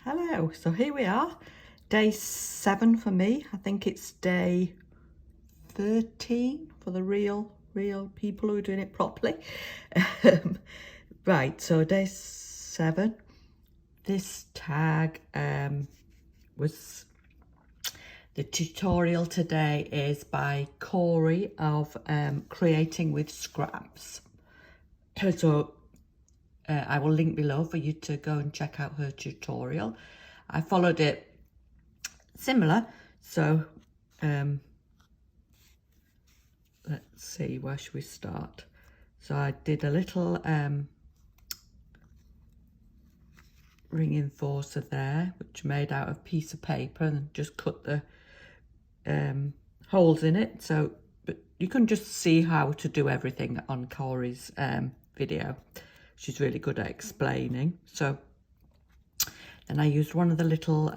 Hello, so here we are, day 7 for me. I think it's day 13 for the real people who are doing it properly. Right, so day 7. This tag was, the tutorial today is by Corey of Creating with Scraps. So I will link below for you to go and check out her tutorial. I followed it similar, so let's see, where should we start? So I did a little ring enforcer there, which made out of piece of paper, and just cut the holes in it. So, but you can just see how to do everything on Corey's video. She's really good at explaining. So then I used one of the little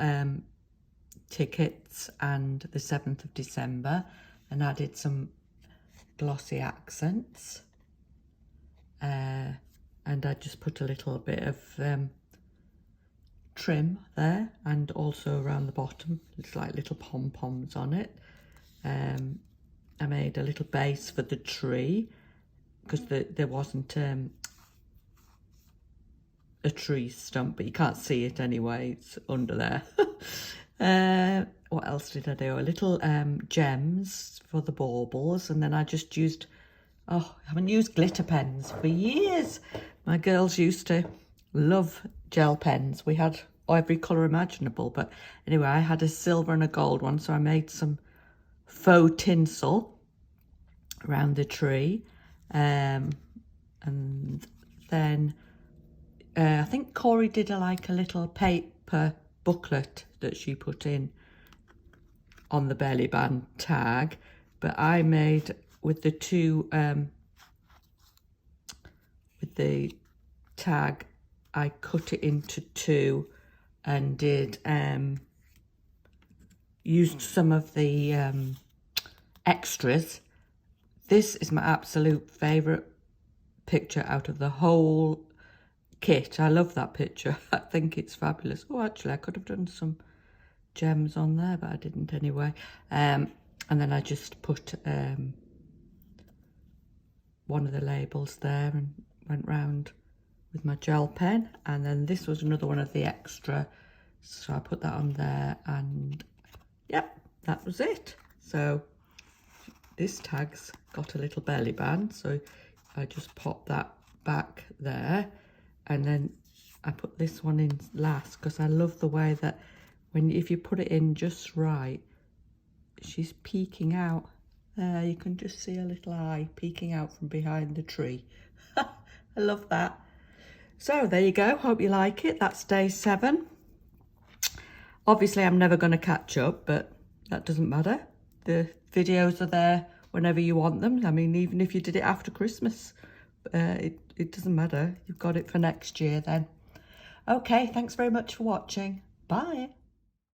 tickets and the 7th of December and added some glossy accents. And I just put a little bit of trim there, and also around the bottom, it's like little pom-poms on it. I made a little base for the tree because there wasn't a tree stump, but you can't see it anyway, it's under there. What else did I do? A little gems for the baubles, and then I just used, I haven't used glitter pens for years. My girls used to love gel pens. We had every colour imaginable, but anyway, I had a silver and a gold one, so I made some faux tinsel around the tree, and then I think Corey did like a little paper booklet that she put in on the belly band tag, but I made with the two with the tag, I cut it into 2 and did used some of the extras. This is my absolute favourite picture out of the whole kit. I love that picture. I think it's fabulous. Oh, actually, I could have done some gems on there, but I didn't anyway. And then I just put one of the labels there and went round with my gel pen. And then this was another one of the extra, so I put that on there, and yep, that was it. So this tag's got a little belly band, so I just pop that back there, and then I put this one in last because I love the way that if you put it in just right, she's peeking out. There, you can just see a little eye peeking out from behind the tree. I love that. So there you go, hope you like it. That's day 7. Obviously I'm never going to catch up, but that doesn't matter. The videos are there whenever you want them. I mean, even if you did it after Christmas, it doesn't matter. You've got it for next year then. Okay, thanks very much for watching. Bye.